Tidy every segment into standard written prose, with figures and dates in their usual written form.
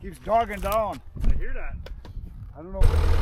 Keeps dogging down. I hear that. I don't know.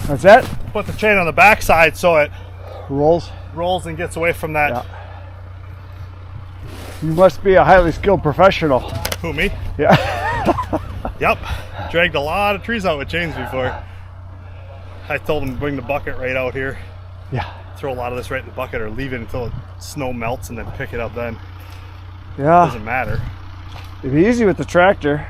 What's that? Put the chain on the back side so it Rolls and gets away from that. Yeah. You must be a highly skilled professional. Who, me? Yeah. Yep. Dragged a lot of trees out with chains before. I told him to bring the bucket right out here. Yeah. Throw a lot of this right in the bucket or leave it until snow melts and then pick it up then. Yeah. Doesn't matter. It'd be easy with the tractor.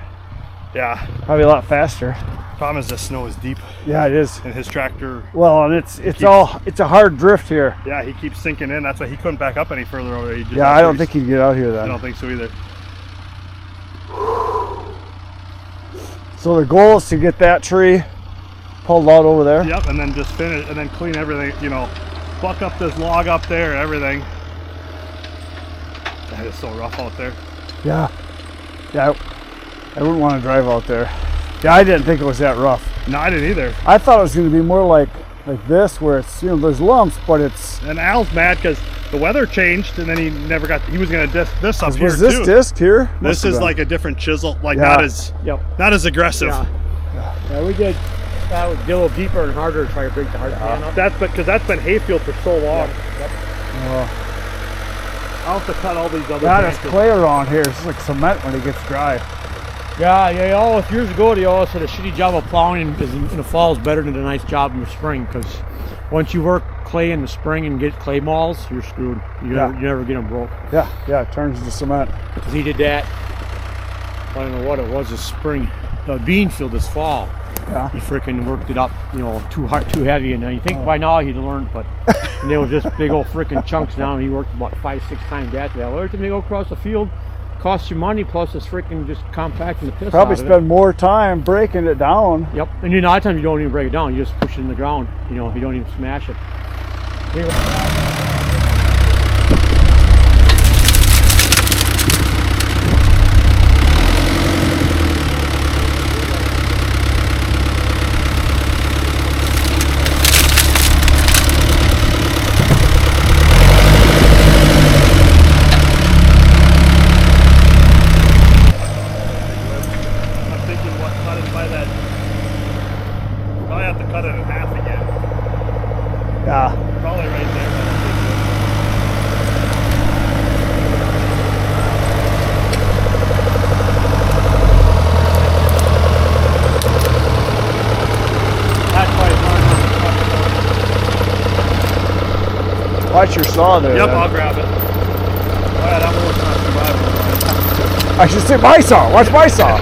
Yeah. Probably a lot faster. Problem is this snow is deep. Yeah, it is. And his tractor. Well, and it's a hard drift here. Yeah, he keeps sinking in. That's why he couldn't back up any further over there. Yeah, I don't think he'd get out here then. I don't think so either. So the goal is to get that tree pulled out over there. Yep, and then just finish and then clean everything, you know, buck up this log up there and everything. That is so rough out there. Yeah. Yeah, I wouldn't want to drive out there. Yeah, I didn't think it was that rough. No, I didn't either. I thought it was going to be more like this, where it's, you know, there's lumps, but it's... And Al's mad because the weather changed, and then he never got... He was going to disc this up here, Was this disc here? This is like a different chisel, like Yeah. not as aggressive. Yeah, we did. That would get a little deeper and harder to try to break the hard pan up. That's because that's been hayfield for so long. Yep. I'll have to cut all these other Yeah, there's branches. clay around here. It's like cement when it gets dry. Yeah, they always, years ago, they always said a shitty job of plowing in the fall is better than a nice job in the spring, because once you work clay in the spring and get clay malls, you're screwed. You never get them broke. Yeah, it turns to cement. Because he did that, I don't know what it was, this spring, bean field this fall. Yeah. He freaking worked it up, you know, too hard, too heavy, and you think by now he'd learned, but they were just big old freaking chunks now, and he worked about 5-6 times that. Every time they go across the field, costs you money, plus it's freaking just compacting the piss Probably out of spend more time breaking it down. Yep, and a lot of times you don't even break it down, you just push it in the ground, you know, you don't even smash it. Yeah. Probably right there. That's why it's hard. Watch your saw there. Yep, then. I'll grab it. Oh yeah, that one's not surviving. I should say my saw. Watch my saw.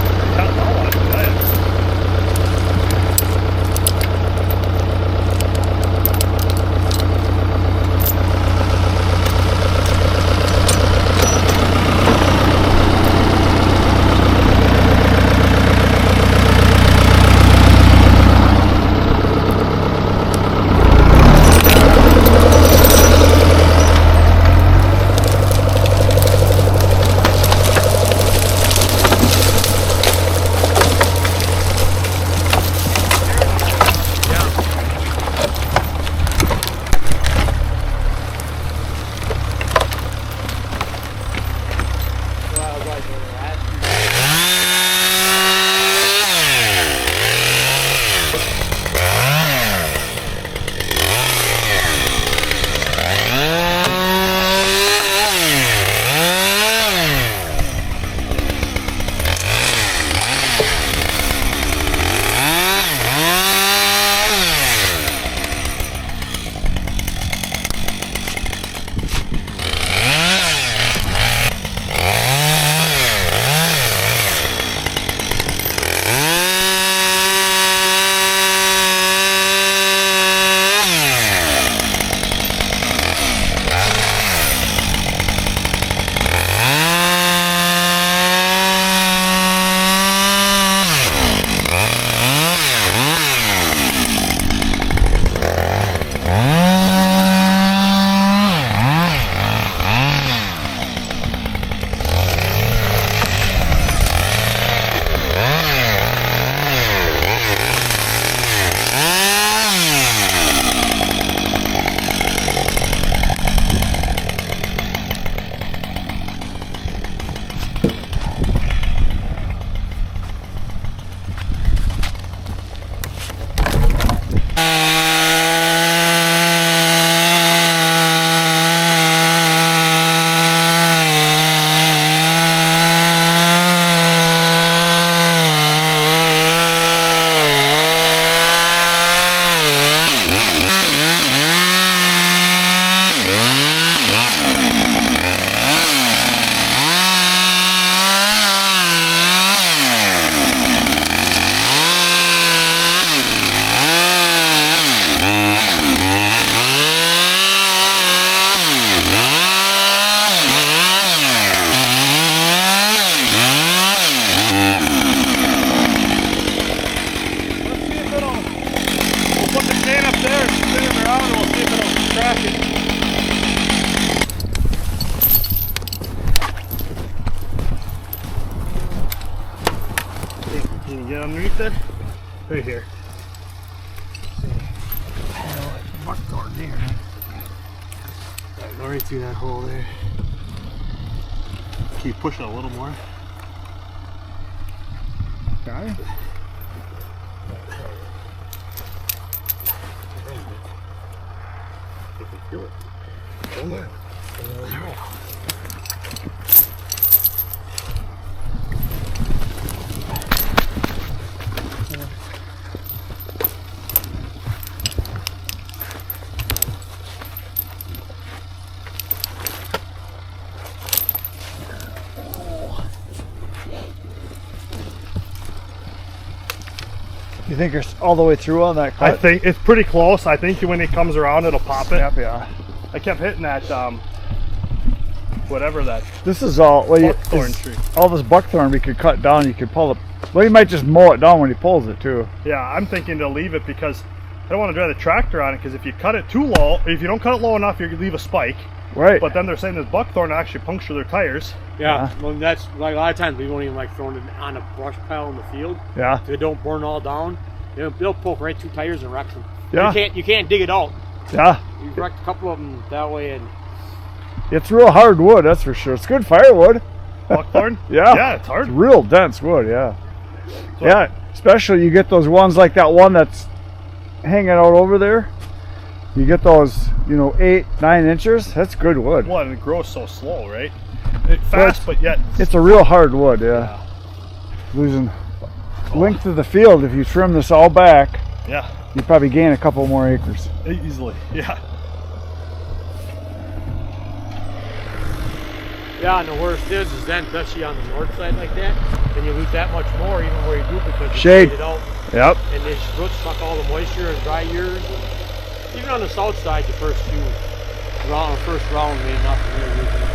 Can you get underneath there? Right here. Buckthorn here. Go right through that hole there. Keep pushing a little more. Got it? Feel it. There we go. You think you're all the way through on that cut? I think it's pretty close. I think when it comes around, it'll pop it. Yep, yeah. I kept hitting that, whatever that. This is all, well, Buckthorn tree. all this buckthorn we could cut down. You could pull it. Well, you might just mow it down when he pulls it too. Yeah, I'm thinking to leave it because I don't want to drive the tractor on it, because if you cut it too low, if you don't cut it low enough, you leave a spike. Right. But then they're saying this buckthorn actually puncture their tires. Yeah, well, that's like a lot of times we won't even like throwing it on a brush pile in the field. Yeah. If they don't burn all down, they'll poke right through tires and wreck them. Yeah. You can't dig it out. Yeah. You've wrecked a couple of them that way, and It's real hard wood, that's for sure. It's good firewood. Buckthorn? Yeah. Yeah, it's hard. It's real dense wood, yeah. So- Yeah, especially you get those ones like that one that's hanging out over there. You get those, 8, 9 inches. That's good wood. Well, and it grows so slow, right? It's fast, but yet. It's a real hard wood, yeah. Losing length of the field. If you trim this all back, Yeah, you probably gain a couple more acres. easily. Yeah. yeah, and the worst is then, especially on the north side like that, then you lose that much more even where you do because you Shade. shade it out. Yep. And the roots suck all the moisture in dry years. And even on the south side, the first round made nothing really good.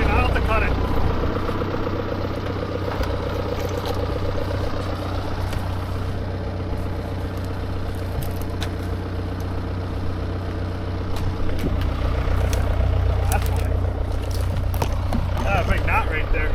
I'll have to cut it. That's fine. Big knot right there.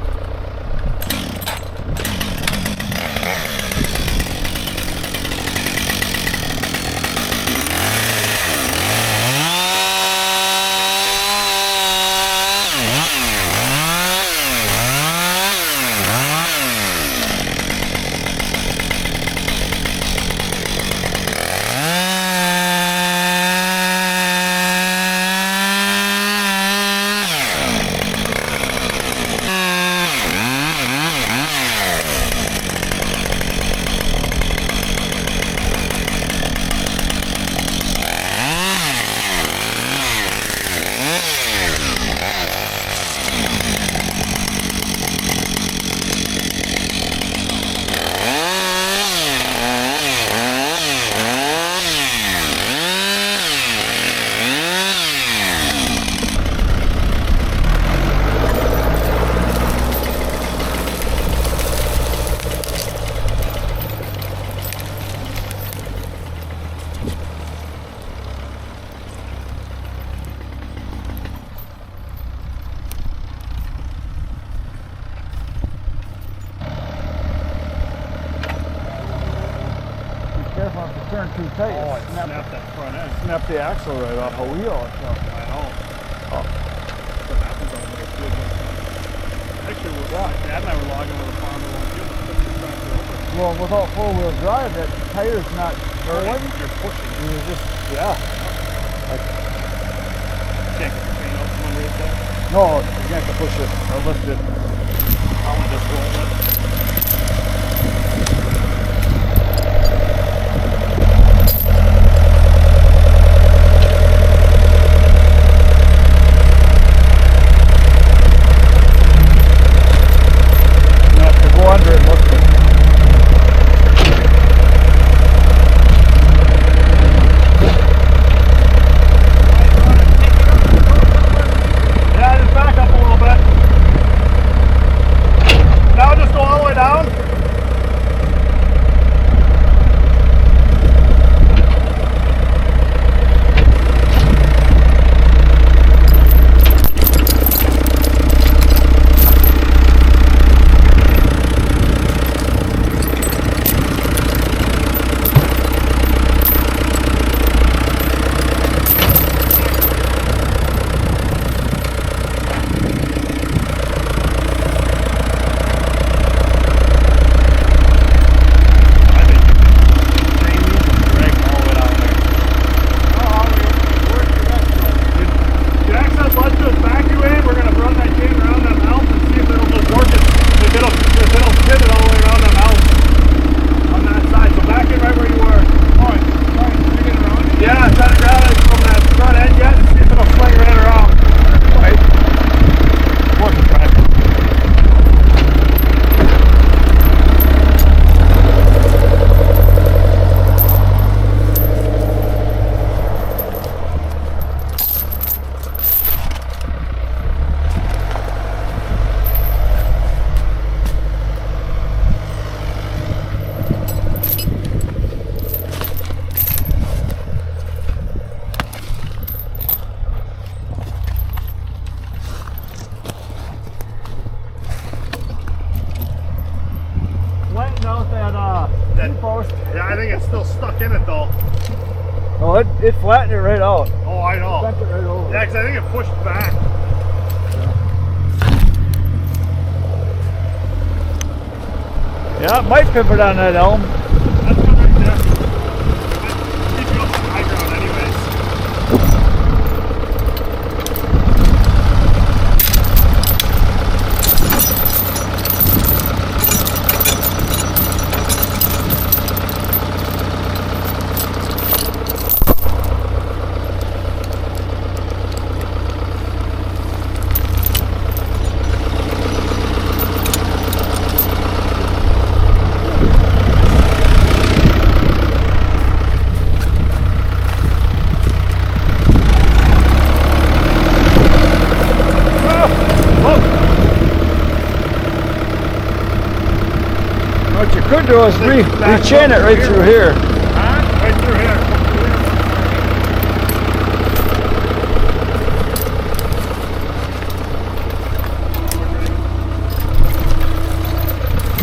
Careful if you turn too tight. Oh, I snap, snapped that front end. snap the axle right off a wheel or something. I know. Oh. That's what happens on the field. Actually, my dad and I were logging with a farmer on the field. We took the tractor over. Well, without four-wheel drive, that tire's not turning. You're pushing. You're just, yeah. Can't get the chain out from underneath that. No, you have to push it or lift it. I'm gonna just roll it. You have to go under and lift it. Yeah, just back up a little bit. Now just go all the way down. Oh, it flattened it right out. Oh, I know. Bent it right over. Yeah, because I think it pushed back. Yeah, it might pivot on that elm. That's good right there. Keep you up on high ground anyways. What you could do is re-chain it right through here. Right through here.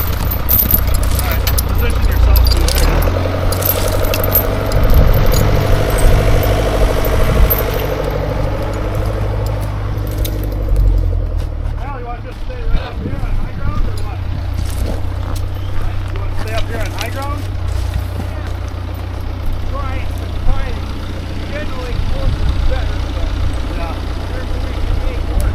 Alright, position yourself through there. Al, you want to just stay right up here on high ground or what? You want to stay up here on high ground? Generally, closer is better, but Yeah. whatever we can make work.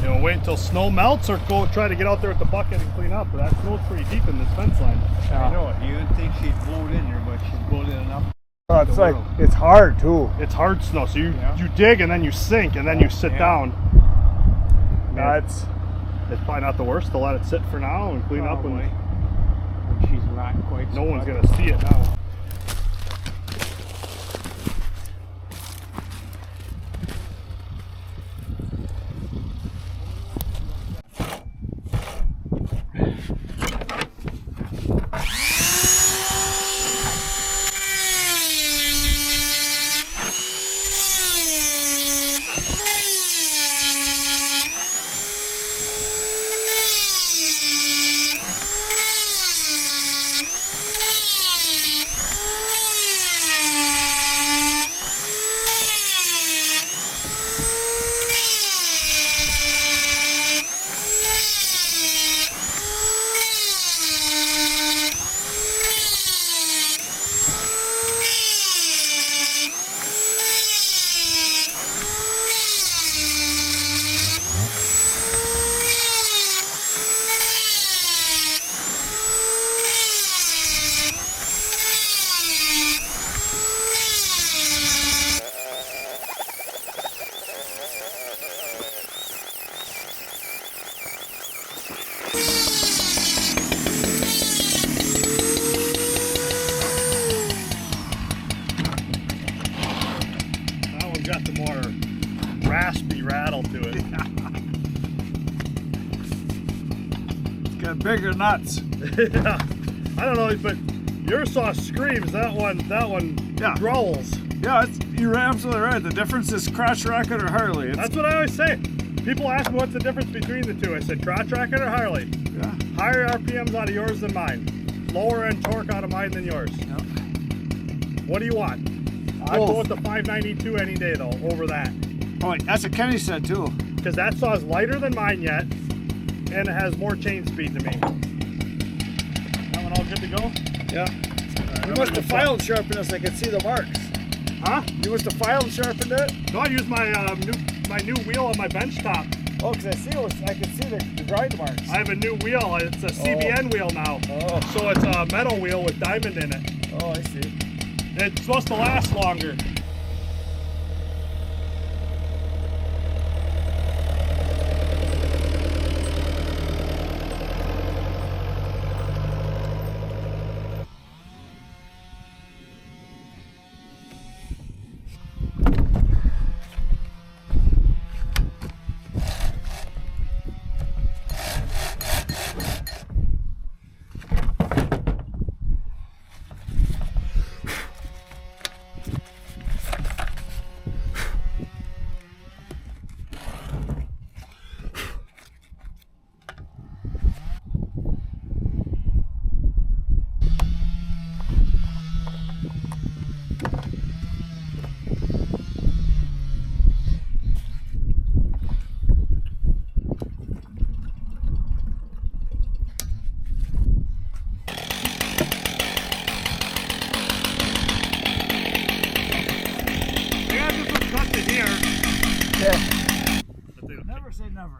You know, wait until snow melts or go try to get out there with the bucket and clean up. But that snow's pretty deep in this fence line. I know it. You would think she'd blowed in there, but she's blowed in enough. Oh, it's like, it's hard too. It's hard snow, so you Yeah. you dig and then you sink and then you sit Yeah. down. That's, It's probably not the worst to let it sit for now and clean up Probably. when When she's not quite. no one's spread. gonna see it now. That one's got the more raspy rattle to it. it's got bigger nuts. Yeah. I don't know, but your saw screams. That one Yeah. growls. Yeah, you're absolutely right. The difference is crotch rocket or Harley. That's what I always say. People ask me what's the difference between the two. I said crotch rocket or Harley. Yeah. Higher RPMs out of yours than mine. Lower end torque out of mine than yours. Yeah. What do you want? I'd go Both. with the 592 any day though, over that. Oh, wait, that's what Kenny said too. Because that saw is lighter than mine yet, and it has more chain speed than me. That one all good to go? Yeah. Alright, You I'm must gonna have go filed sharpened this. I could see the marks. Huh? You must have filed sharpened it. No, I used my new wheel on my bench top. Oh, because I can see the grind marks. I have a new wheel. It's a CBN wheel now. Oh. So it's a metal wheel with diamond in it. Oh, I see. It's supposed to last longer. Never say never.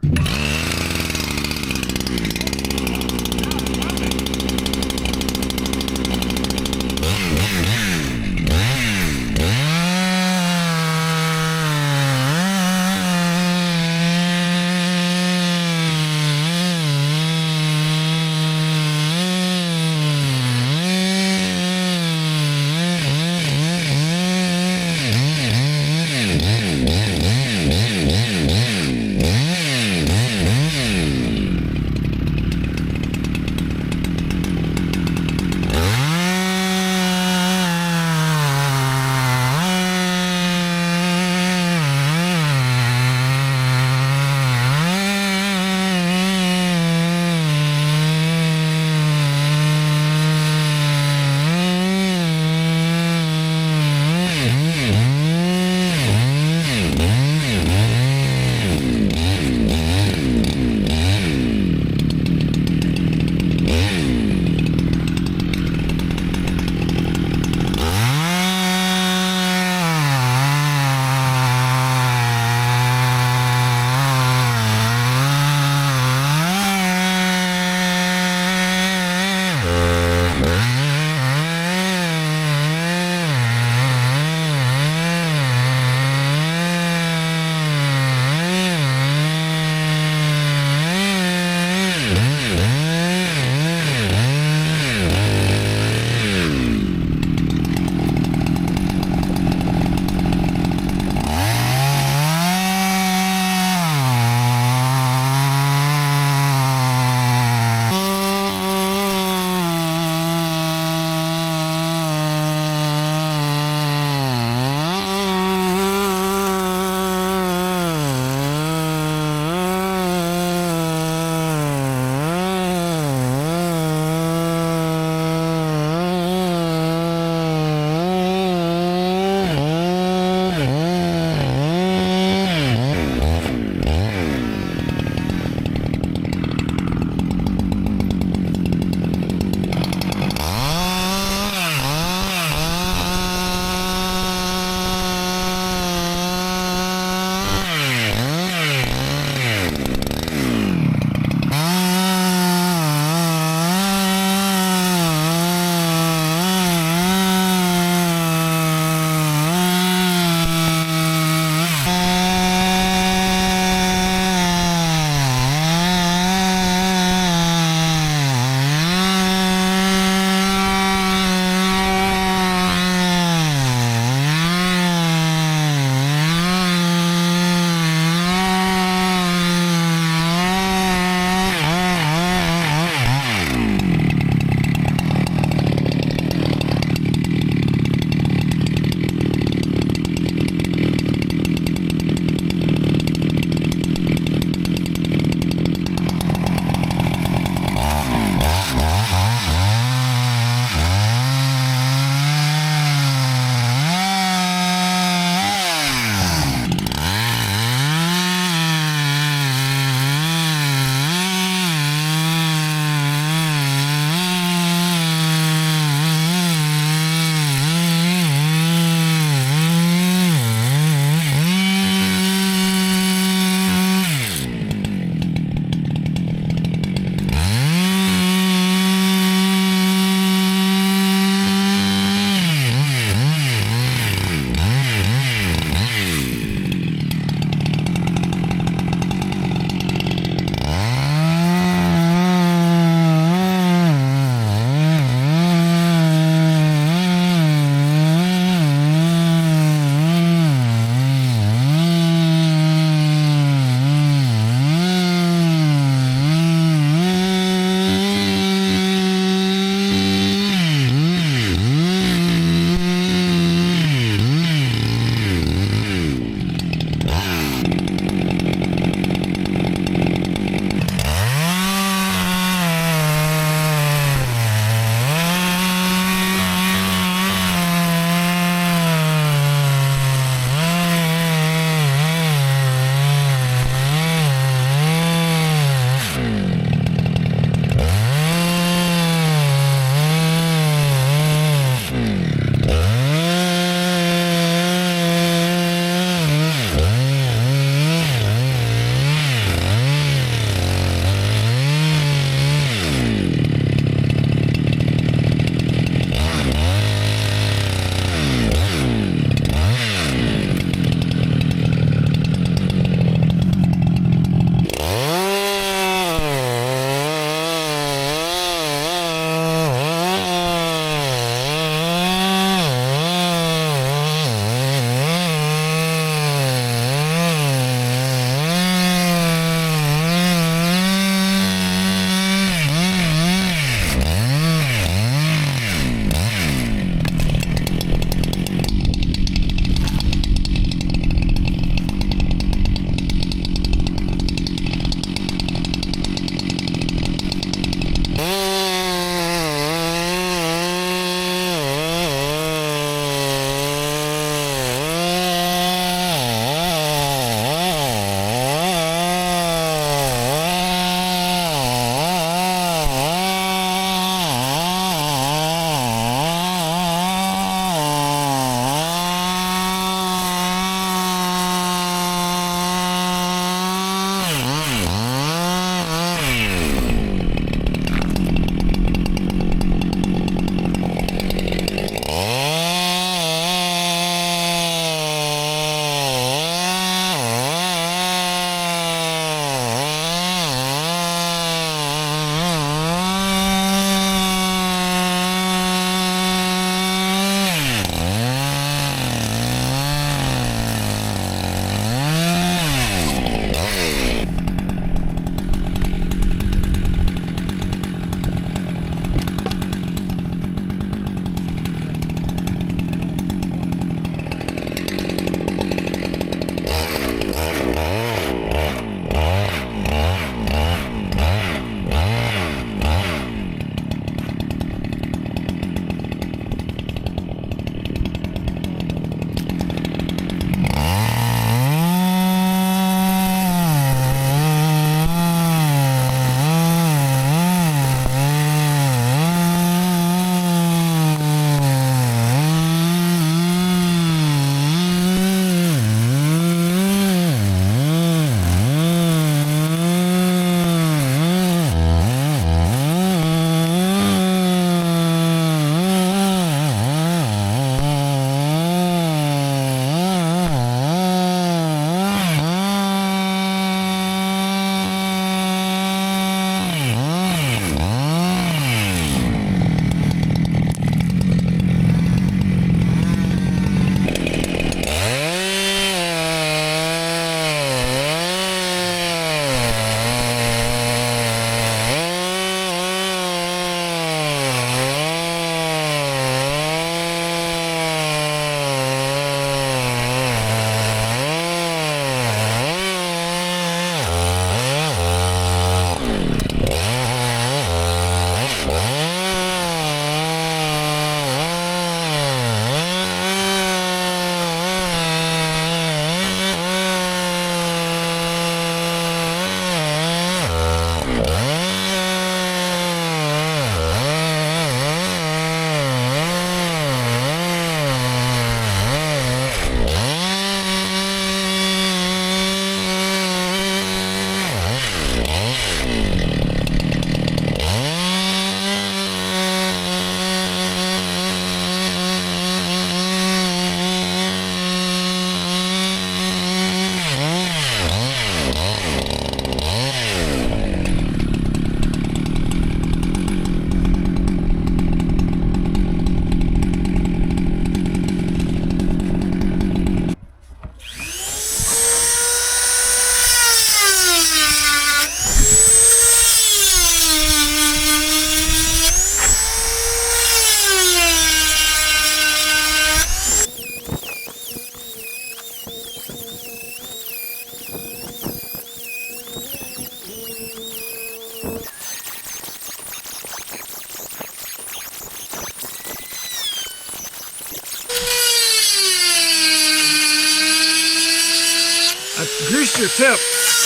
Grease your tip.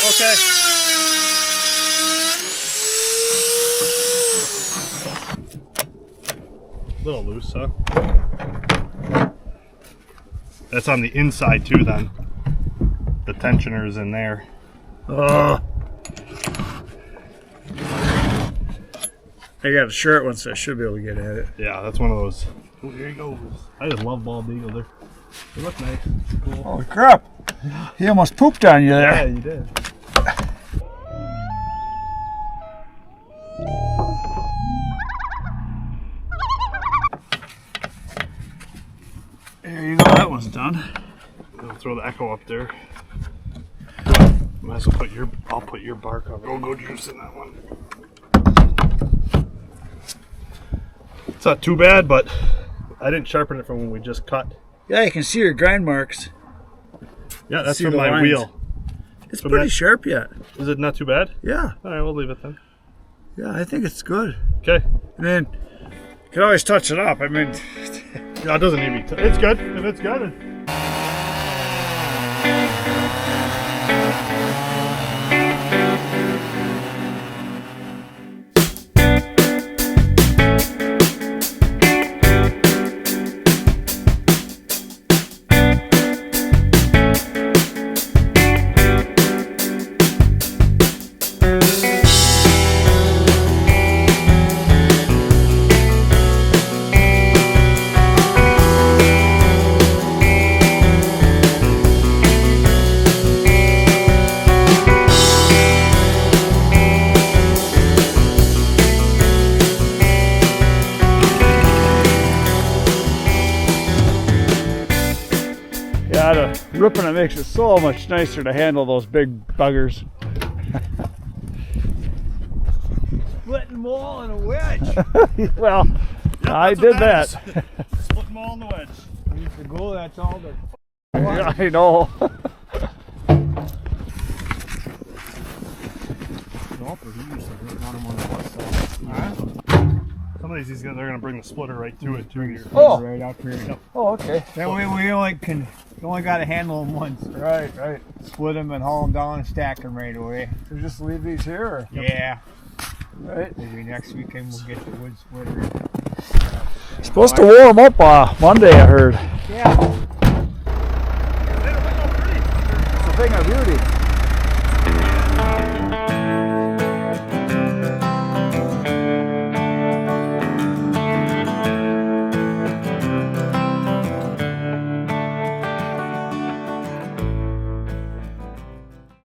Okay. A little loose, huh? That's on the inside too then. The tensioner is in there. I got a short one, so I should be able to get at it. Yeah, that's one of those. Oh, here he goes. I just love bald eagle there. They look nice. Cool. Oh crap! He almost pooped on you there. Yeah, you did. There you go. That one's done. I'll throw the echo up there. Might as well put your. I'll put your bar cover. Go juice in that one. It's not too bad, but I didn't sharpen it from when we just cut. Yeah, you can see your grind marks. Yeah, that's See from the my lines. wheel. It's From pretty that- sharp yet. Is it not too bad? Yeah, All right, we'll leave it then. yeah, I think it's good. Okay. I mean, you can always touch it up. I mean, Yeah, it doesn't need to be. It's good. If it's good. yeah, the ripping it makes it so much nicer to handle those big buggers. Splitting them all in a wedge. Well, I that's did what that. is. Split them all in the wedge. Needs to go, that's all the Yeah, I know. Some of these they're gonna bring the splitter right to it too. Here. Oh. right up here. Oh, okay. That way we only got to handle them once. Right, right. Split them and haul them down and stack them right away. So just leave these here, or? Yeah. Right. Maybe next weekend we'll get the wood splitter. Supposed to warm up Monday, I heard. Yeah. It's a thing of beauty.